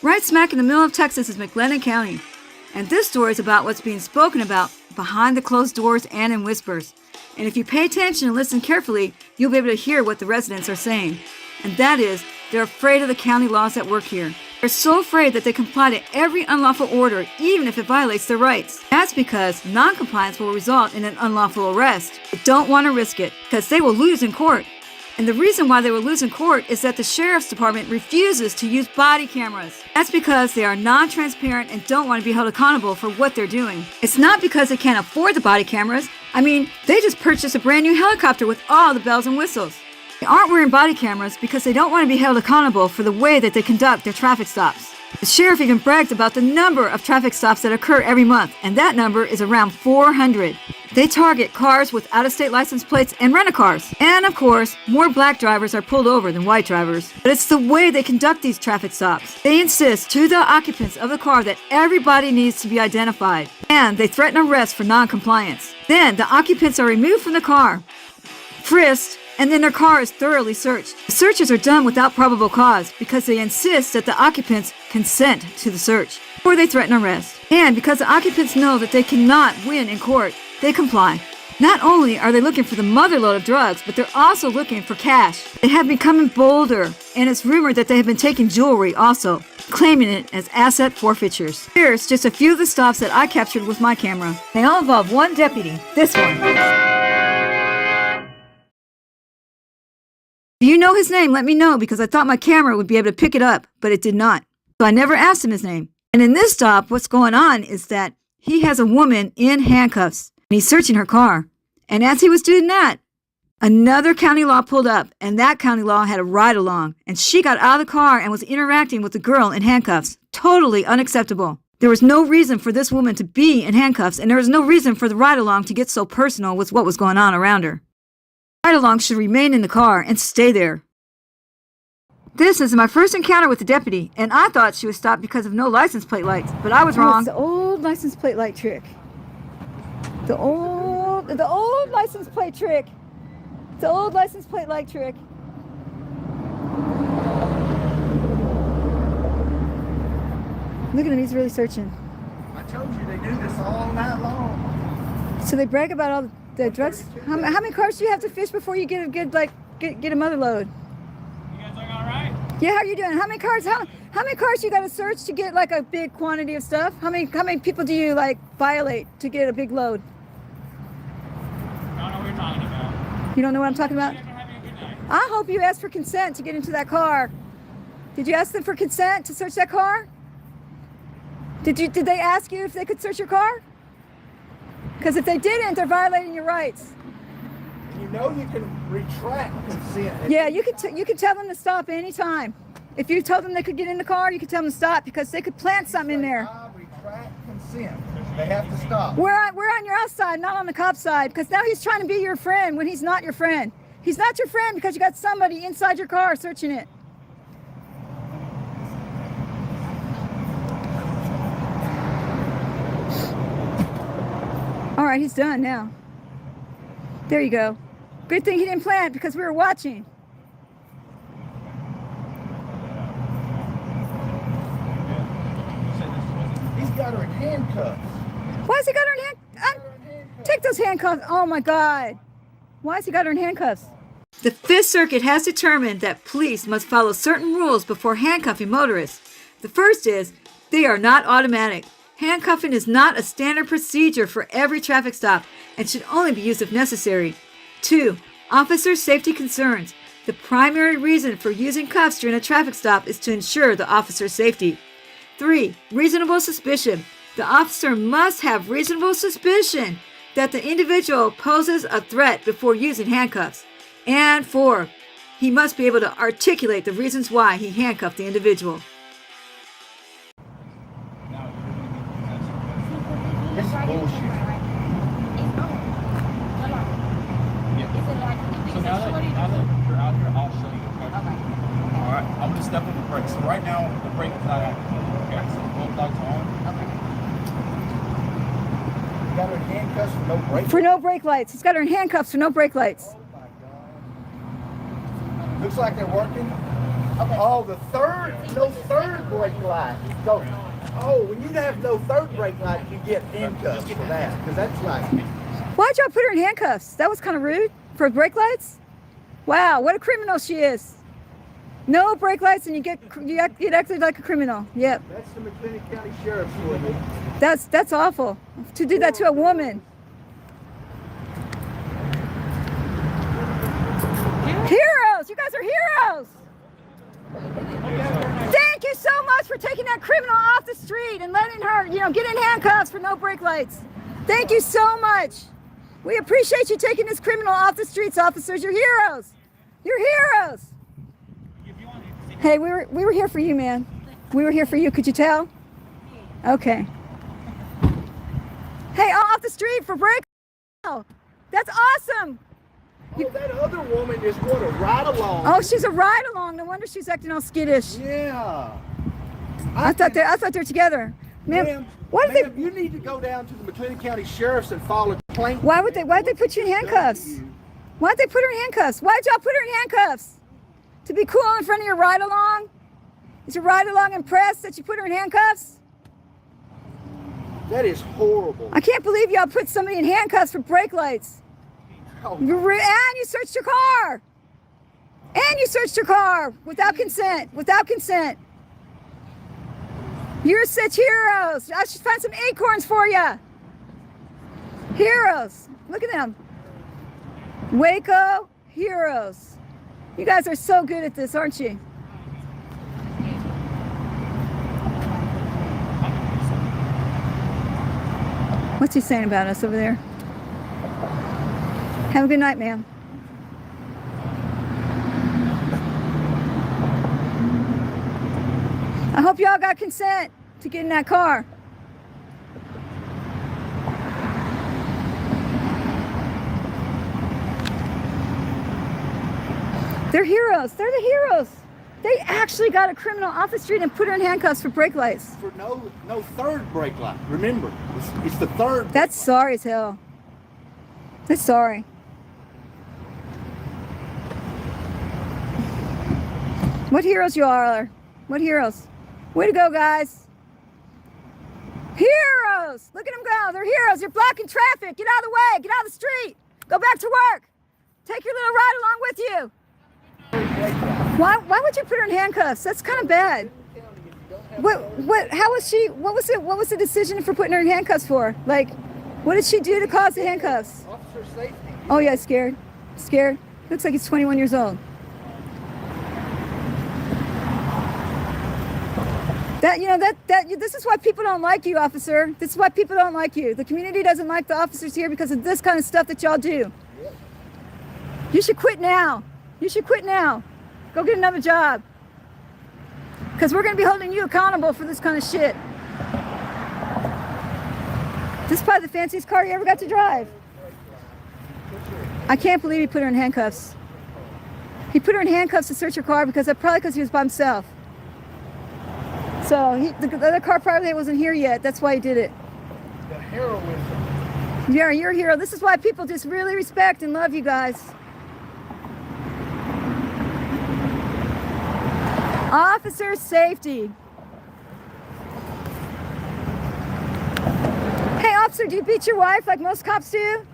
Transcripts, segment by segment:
Right smack in the middle of Texas is McLennan County. And this story is about what's being spoken about behind the closed doors and in whispers. And if you pay attention and listen carefully, you'll be able to hear what the residents are saying. And that is, they're afraid of the county laws that work here. They're so afraid that they comply to every unlawful order, even if it violates their rights. That's because non-compliance will result in an unlawful arrest. They don't want to risk it, because they will lose in court. And the reason why they will lose in court is that the sheriff's department refuses to use body cameras. That's because they are non-transparent and don't want to be held accountable for what they're doing. It's not because they can't afford the body cameras. I mean, they just purchased a brand new helicopter with all the bells and whistles. They aren't wearing body cameras because they don't want to be held accountable for the way that they conduct their traffic stops. The sheriff even brags about the number of traffic stops that occur every month, and that number is around 400. They target cars with out-of-state license plates and rent-a-cars. And of course, more black drivers are pulled over than white drivers. But it's the way they conduct these traffic stops. They insist to the occupants of the car that everybody needs to be identified. And they threaten arrest for non-compliance. Then the occupants are removed from the car, frisked, and then their car is thoroughly searched. The searches are done without probable cause because they insist that the occupants consent to the search, or they threaten arrest. And because the occupants know that they cannot win in court, they comply. Not only are they looking for the motherload of drugs, but they're also looking for cash. They have become bolder, and it's rumored that they have been taking jewelry also, claiming it as asset forfeitures. Here's just a few of the stops that I captured with my camera. They all involve one deputy, this one. If you know his name, let me know, because I thought my camera would be able to pick it up, but it did not. So I never asked him his name. And in this stop, what's going on is that he has a woman in handcuffs, and he's searching her car. And as he was doing that, another county law pulled up, and that county law had a ride-along, and she got out of the car and was interacting with the girl in handcuffs. Totally unacceptable. There was no reason for this woman to be in handcuffs, and there was no reason for the ride-along to get so personal with what was going on around her. Ride-along should remain in the car and stay there. This is my first encounter with the deputy, and I thought she was stopped because of no license plate lights, but I was wrong. It's the old license plate light trick. The old license plate trick. The old license plate light trick. Look at him, he's really searching. I told you they do this all night long. So they brag about all the drugs. How many cars do you have to fish before you get a good get a mother load? You guys doing all right? Yeah, how are you doing? How many cars? How many cars you got to search to get like a big quantity of stuff? How many people do you like violate to get a big load? I don't know what you're talking about. You don't know what I'm talking about? Having a good night. I hope you asked for consent to get into that car. Did you ask them for consent to search that car? Did they ask you if they could search your car? Because if they didn't, they're violating your rights. You know you can retract consent. Yeah, you can tell them to stop anytime. If you told them they could get in the car, you could tell them to stop because they could plant something in there. I retract consent. They have to stop. We're on your outside, not on the cop side, because now he's trying to be your friend when he's not your friend. He's not your friend because you got somebody inside your car searching it. All right, he's done now. There you go. Good thing he didn't plant because we were watching. He's got her in handcuffs. Why has he got her in handcuffs? Take those handcuffs. Oh my God. Why has he got her in handcuffs? The Fifth Circuit has determined that police must follow certain rules before handcuffing motorists. The first is, they are not automatic. Handcuffing is not a standard procedure for every traffic stop and should only be used if necessary. 2. Officer safety concerns. The primary reason for using cuffs during a traffic stop is to ensure the officer's safety. 3. Reasonable suspicion. The officer must have reasonable suspicion that the individual poses a threat before using handcuffs. And 4. He must be able to articulate the reasons why he handcuffed the individual. This is bullshit. So now that you're out here, I'll show you. Okay. All right. I'm going to step on the brakes. So right now, the brake is not active. Okay. So both lights are on. Okay. You got her in handcuffs for no brake. For no brake lights. He's got her in handcuffs for no brake lights. Oh my God. Looks like they're working. Oh, no third brake light. So, oh, when you have no third brake light, you get handcuffs for that. Because that's like... Why'd y'all put her in handcuffs? That was kind of rude for brake lights. Wow, what a criminal she is. No brake lights and you get acted like a criminal. Yep. That's the McLennan County Sheriff's for me. That's awful. To do that to a woman. Heroes! You guys are heroes! Thank you so much for taking that criminal off the street and letting her, get in handcuffs for no brake lights. Thank you so much. We appreciate you taking this criminal off the streets, officers. You're heroes. You're heroes. Hey, we were here for you, man. We were here for you. Could you tell? Okay. Hey, off the street for brake. That's awesome. Oh, that other woman is what, a ride-along? Oh, she's a ride-along. No wonder she's acting all skittish. Yeah. I thought they're together. Ma'am, you need to go down to the McLennan County Sheriff's and file a complaint. Why'd they put you in handcuffs? Why'd they put her in handcuffs? Why'd y'all put her in handcuffs? To be cool in front of your ride-along? Is your ride-along impressed that you put her in handcuffs? That is horrible. I can't believe y'all put somebody in handcuffs for brake lights. Oh. And you searched your car. And you searched your car without consent. Without consent. You're such heroes. I should find some acorns for you. Heroes. Look at them. Waco heroes. You guys are so good at this, aren't you? What's he saying about us over there? Have a good night, ma'am. I hope y'all got consent to get in that car. They're heroes. They're the heroes. They actually got a criminal off the street and put her in handcuffs for brake lights. For no third brake light. Remember, it's the third. That's sorry as hell. That's sorry. What heroes you are. What heroes. Way to go, guys. Heroes. Look at them go. They're heroes. You're blocking traffic. Get out of the way. Get out of the street. Go back to work. Take your little ride along with you. Why would you put her in handcuffs? That's kind of bad. How was she, what was the decision for putting her in handcuffs for? Like, what did she do to cause the handcuffs? Officer safety. Oh yeah, scared. Scared. Looks like he's 21 years old. This is why people don't like you, officer. This is why people don't like you. The community doesn't like the officers here because of this kind of stuff that y'all do. You should quit now. You should quit now. Go get another job. Because we're going to be holding you accountable for this kind of shit. This is probably the fanciest car you ever got to drive. I can't believe he put her in handcuffs. He put her in handcuffs to search her car probably because he was by himself. So the other car probably wasn't here yet. That's why he did it. The heroism. Yeah, you're a hero. This is why people just really respect and love you guys. Officer safety. Hey, officer, do you beat your wife like most cops do?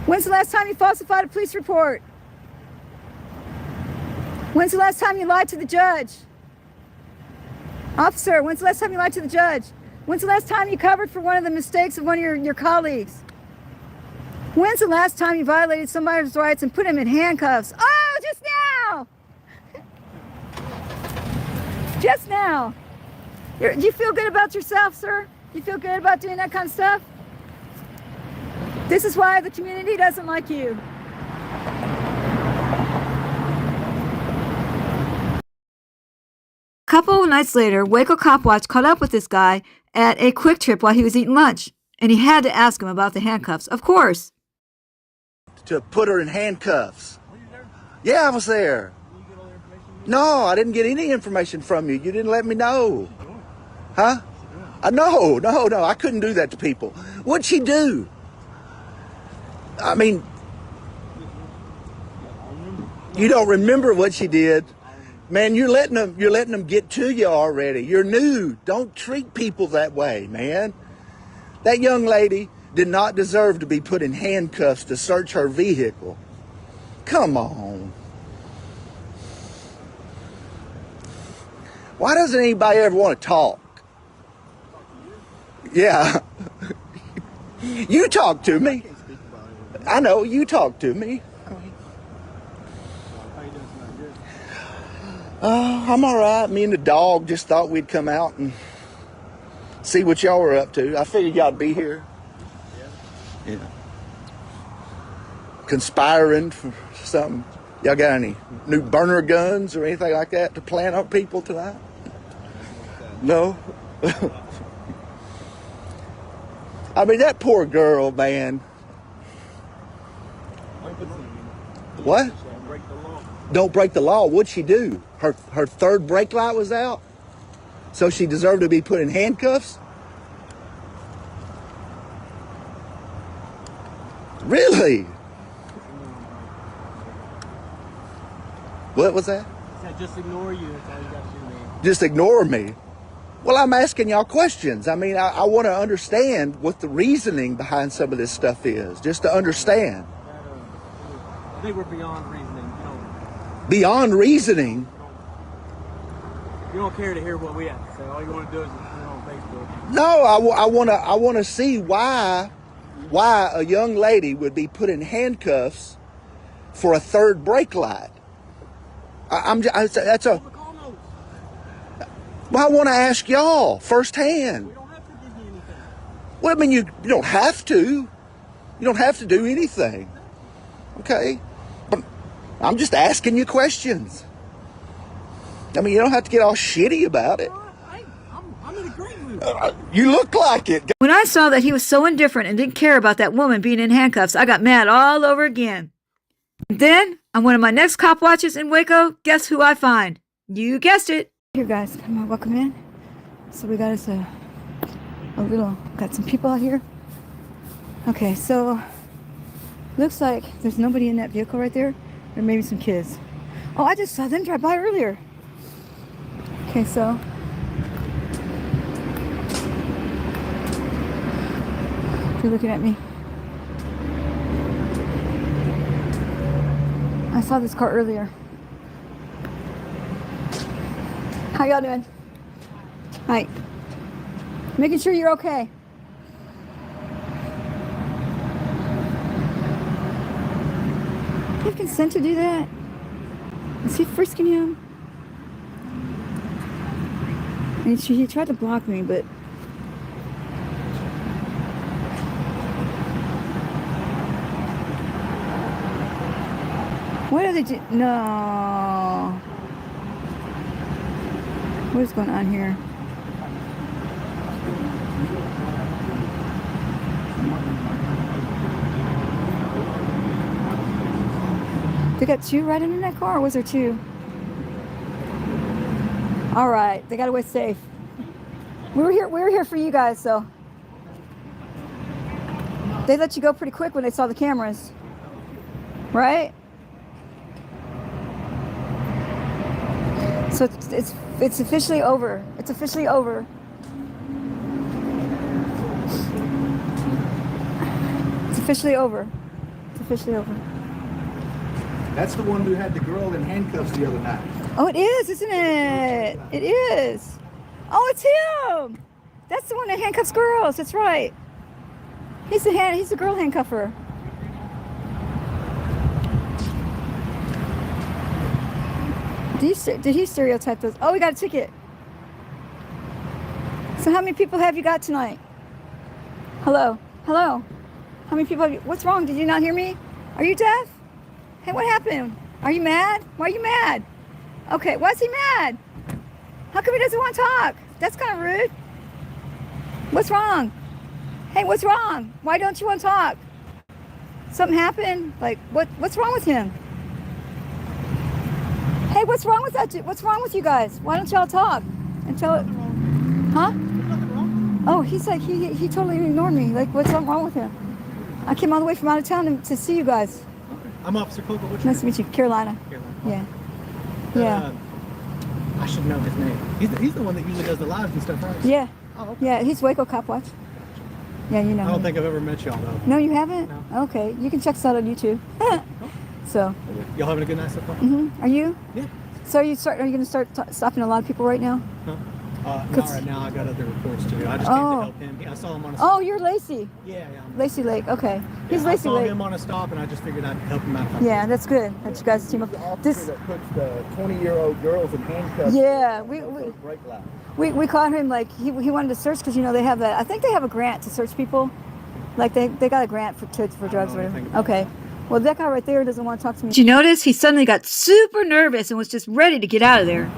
When's the last time you falsified a police report? When's the last time you lied to the judge? Officer, when's the last time you lied to the judge? When's the last time you covered for one of the mistakes of one of your colleagues? When's the last time you violated somebody's rights and put him in handcuffs? Oh, just now! Just now. Do you feel good about yourself, sir? You feel good about doing that kind of stuff? This is why the community doesn't like you. A couple of nights later, Waco Cop Watch caught up with this guy at a Quick Trip while he was eating lunch, and he had to ask him about the handcuffs, of course. To put her in handcuffs. Were you there? Yeah, I was there. Did you get all the information? No, I didn't get any information from you. You didn't let me know. Huh? No, I couldn't do that to people. What'd she do? I mean, you don't remember what she did. Man, you're letting them get to you already. You're new. Don't treat people that way, man. That young lady did not deserve to be put in handcuffs to search her vehicle. Come on. Why doesn't anybody ever want to talk? Yeah. You talk to me. I know, you talk to me. I'm all right. Me and the dog just thought we'd come out and see what y'all were up to. I figured y'all'd be here. Yeah. Conspiring for something. Y'all got any new burner guns or anything like that to plant on people tonight? No? I mean, that poor girl, man. What? Don't break the law. What'd she do? Her third brake light was out? So she deserved to be put in handcuffs? Really? What was that? I said just ignore you. That's all you got to do, man. Just ignore me? Well, I'm asking y'all questions. I mean, I want to understand what the reasoning behind some of this stuff is, just to understand. I think we're beyond reasoning. Beyond reasoning? You don't care to hear what we have to say. All you want to do is put it on Facebook. No, I want to see why a young lady would be put in handcuffs for a third brake light. That's a. Well, I want to ask y'all firsthand. We don't have to give you anything. Well, I mean, you don't have to. You don't have to do anything. Okay? But I'm just asking you questions. I mean, you don't have to get all shitty about it. I'm in agreement. You look like it. When I saw that he was so indifferent and didn't care about that woman being in handcuffs, I got mad all over again. And then, on one of my next cop watches in Waco, guess who I find? You guessed it. Here, guys, come on, welcome in. So we got us got some people out here. Okay, so looks like there's nobody in that vehicle right there. Or maybe some kids. Oh, I just saw them drive by earlier. Okay, so if you're looking at me, I saw this car earlier. How y'all doing? Hi. Making sure you're okay. You have consent to do that? Is he frisking him? And he tried to block me, but what are they doing? No. What is going on here? They got two riding in that car, or was there two? All right, they got away safe. We were here for you guys, so they let you go pretty quick when they saw the cameras, right? So it's officially over. It's officially over. It's officially over. It's officially over. That's the one who had the girl in handcuffs the other night. Oh, it is, isn't it? It is. Oh, it's him. That's the one that handcuffs girls. That's right. He's the girl handcuffer. Did he stereotype those? Oh, we got a ticket. So how many people have you got tonight? Hello? Hello? How many people have you? What's wrong? Did you not hear me? Are you deaf? Hey, what happened? Are you mad? Why are you mad? Okay, why is he mad? How come he doesn't want to talk? That's kind of rude. What's wrong? Hey, what's wrong? Why don't you want to talk? Something happened? Like, what's wrong with him? Hey, what's wrong with that? What's wrong with you guys? Why don't y'all talk? And tell it. Huh? Oh, he's like, he totally ignored me. Like, what's wrong with him? I came all the way from out of town to see you guys. I'm Officer Coco. Nice to meet you. Carolina. Carolina. Yeah. Yeah. I should know his name. He's the one that usually does the lives and stuff, right? Yeah. Oh, okay. Yeah, he's Waco Cop Watch. Yeah, you know I don't him. think I've ever met y'all though. No, you haven't? No. Okay, you can check us out on YouTube. So, Y'all having a good night so far? are you? Yeah. So are you going to start stopping a lot of people right now? Huh? Not right now. I got other reports to do. I just came to help him. I saw him on a Oh, you're Lacey. Yeah. Lacey Lake, okay. He's I Lacey saw Lake. him on a stop, and I just figured I'd help him out. Yeah, that's good. That you guys team up. The officer This, that puts the 20-year-old girls in handcuffs. yeah, Those brake lights. we caught him like he wanted to search because they have I think they have a grant to search people, like they got a grant for drugs or whatever. Okay, well that guy right there doesn't want to talk to me. Did you notice he suddenly got super nervous and was just ready to get out of there?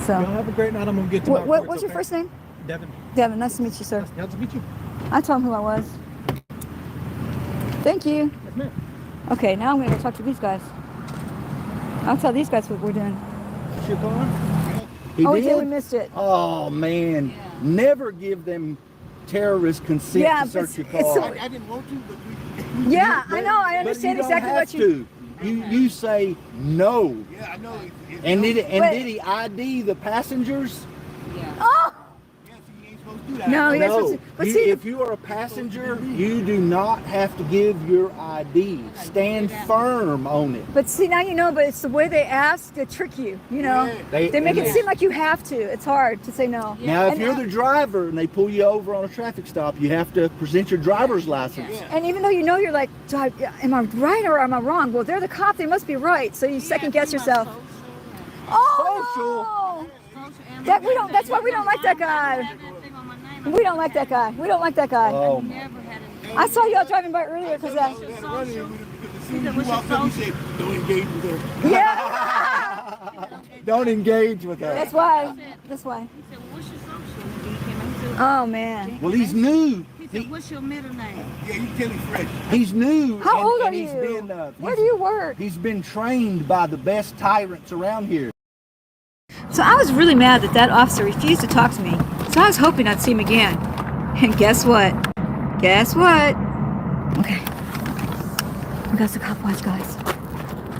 So Y'all have a great night. I'm gonna get to my reports, what's your okay? first name? Devin. Devin. Nice to meet you, sir. Nice to meet you. I told him who I was. Thank you. Yes, ma'am. Okay, now I'm gonna go talk to these guys. I'll tell these guys what we're doing. Is your car? He Oh, we did? did. We missed it. Oh man, never give them terrorist consent Yeah, to search your but it's- car. I didn't want to, but we. Yeah, I know. I But understand you don't exactly have what you. to. You say no. Yeah, I know. And did But- did he ID the passengers? Oh Yeah, so you ain't supposed to do that. no, he has No. to. But see, If you are a passenger, you do not have to give your ID. Stand firm on it. but see now you know. But it's the way they ask to trick you. You know, Yeah. they make it and seem like you have to. It's hard to say no. Now, if And- you're the driver and they pull you over on a traffic stop, you have to present your driver's license. And even though you're like, am I right or am I wrong? Well, they're the cop. They must be right. So you second guess yourself. Oh no! That we don't. That's why we don't like that guy. We don't like that guy. We don't like that guy. Oh, I saw y'all driving by earlier because that. Don't engage with her. Yeah. don't engage with her. That's why. That's why. Oh man. Well, he's new. He said, what's your middle name? Yeah, you tell him fresh. He's new. How old are and he's you? Been, Where do you work? He's been trained by the best tyrants around here. So I was really mad that officer refused to talk to me. So I was hoping I'd see him again. And guess what? Guess what? Okay. We got the cop watch, guys.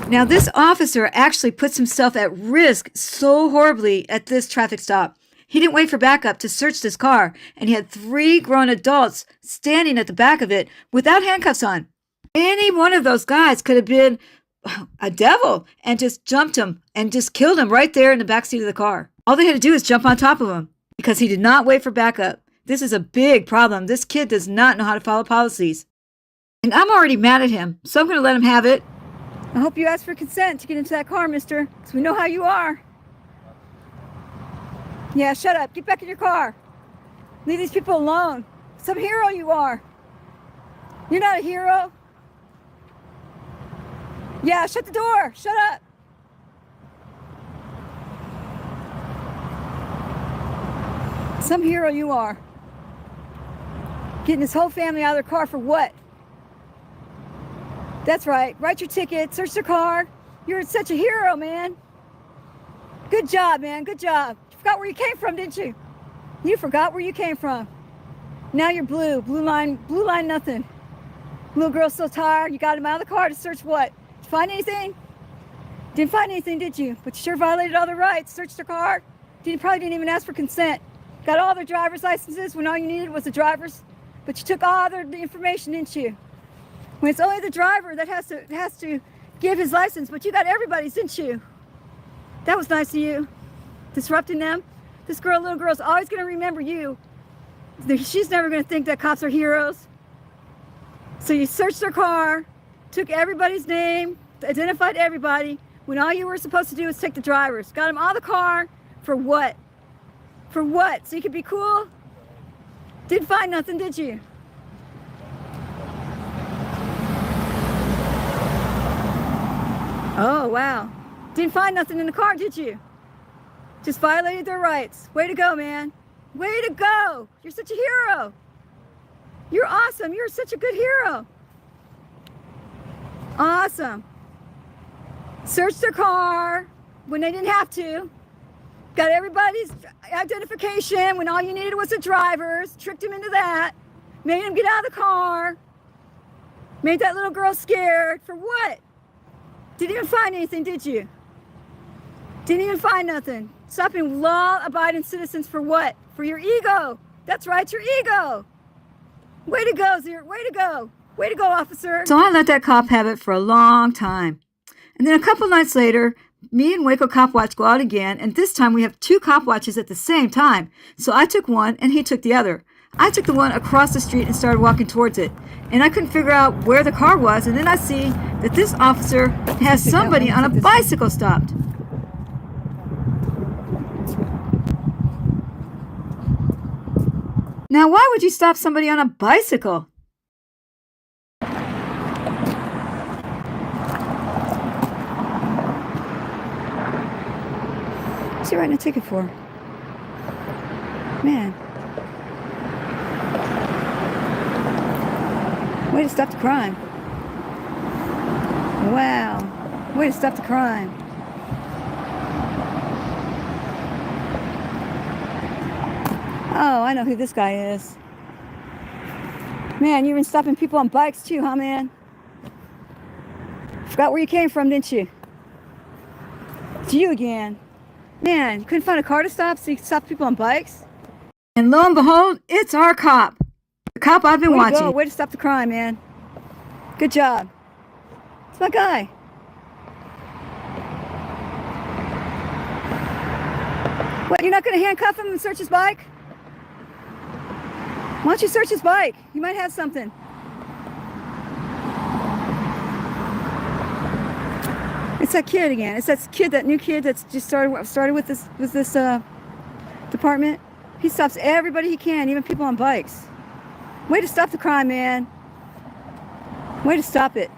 Now this officer actually puts himself at risk so horribly at this traffic stop. He didn't wait for backup to search this car, and he had 3 grown adults standing at the back of it without handcuffs on. Any one of those guys could have been a devil and just jumped him and just killed him right there in the backseat of the car. All they had to do is jump on top of him because he did not wait for backup. This is a big problem. This kid does not know how to follow policies. And I'm already mad at him, so I'm going to let him have it. I hope you ask for consent to get into that car, mister, because we know how you are. Yeah, shut up. Get back in your car. Leave these people alone. Some hero you are. You're not a hero. Yeah, shut the door. Shut up. Some hero you are. Getting this whole family out of their car for what? That's right. Write your ticket. Search their car. You're such a hero, man. Good job, man. Good job. You forgot where you came from, didn't you? You forgot where you came from. Now you're blue. Blue line nothing. Little girl's so tired. You got him out of the car to search what? Did you find anything? Didn't find anything, did you? But you sure violated all their rights. Searched their car. Probably didn't even ask for consent. Got all their driver's licenses when all you needed was the driver's. But you took all their information, didn't you? When it's only the driver that has to give his license, but you got everybody's, didn't you? That was nice of you. Disrupting them. This little girl's always going to remember you. She's never going to think that cops are heroes. So you searched their car, took everybody's name, identified everybody, when all you were supposed to do was take the drivers. Got them out of the car for what? For what? So you could be cool? Didn't find nothing, did you? Oh, wow. Didn't find nothing in the car, did you? Just violated their rights. Way to go, man. Way to go. You're such a hero. You're awesome. You're such a good hero. Awesome. Searched their car when they didn't have to. Got everybody's identification when all you needed was the drivers. Tricked them into that. Made them get out of the car. Made that little girl scared. For what? Didn't even find anything, did you? Didn't even find nothing. Stopping law-abiding citizens for what? For your ego. That's right, your ego. Way to go, Zero. Way to go. Way to go, officer. So I let that cop have it for a long time. And then a couple nights later, me and Waco Cop Watch go out again, and this time we have 2 cop watches at the same time. So I took one, and he took the other. I took the one across the street and started walking towards it. And I couldn't figure out where the car was, and then I see that this officer has somebody on a bicycle stopped. Now, why would you stop somebody on a bicycle? What's he writing a ticket for? Man. Way to stop the crime. Wow. Way to stop the crime. Oh, I know who this guy is. Man, you've been stopping people on bikes too, huh, man? Forgot where you came from, didn't you? It's you again. Man, couldn't find a car to stop, so you could stop people on bikes? And lo and behold, it's our cop. The cop I've been watching. Go. Way to stop the crime, man. Good job. It's my guy. What, you're not going to handcuff him and search his bike? Why don't you search his bike? You might have something. It's that kid again. It's that kid, that new kid that's just started with this department. He stops everybody he can, even people on bikes. Way to stop the crime, man. Way to stop it.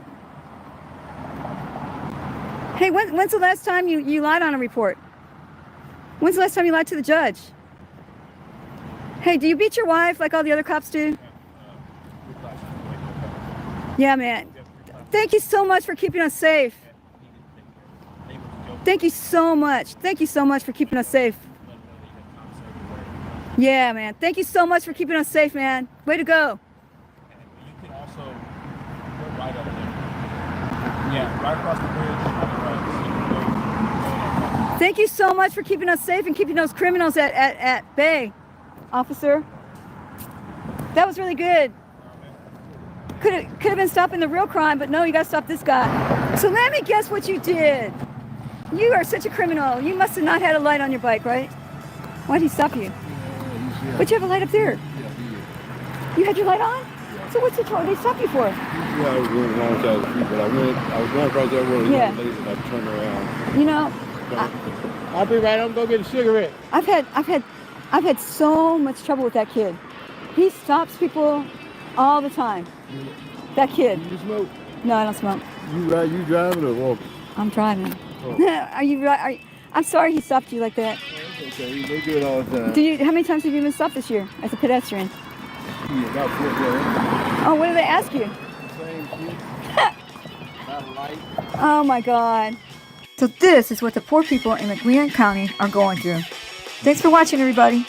Hey, when's the last time you lied on a report? When's the last time you lied to the judge? Hey, do you beat your wife like all the other cops do? Yeah, man. Thank you so much for keeping us safe. Thank you so much. Thank you so much for keeping us safe. Yeah, man. Thank you so much for keeping us safe, man. Way to go. You can also go right up there. Yeah, right across the bridge. Thank you so much for keeping us safe and keeping those criminals at bay, officer. That was really good. Could have been stopping the real crime, but no, you got to stop this guy. So let me guess what you did. You are such a criminal. You must have not had a light on your bike, right? Why did he stop you? But you have a light up there. You had your light on? So what did they stop you for? Yeah, I was going along the street, but I was going across that road. Yeah. And I turned around. You know, I'll be right. I'm gonna go get a cigarette. I've had so much trouble with that kid. He stops people all the time. That kid. You smoke? No, I don't smoke. You driving or walking? I'm driving. Oh. Are you right? I'm sorry he stopped you like that. Okay, they do it all the time. How many times have you been stopped this year as a pedestrian? Yeah, about 4 days. Oh, what did they ask you? Same shit. Not a light. Oh my God. So this is what the poor people in McLean County are going through. Thanks for watching, everybody.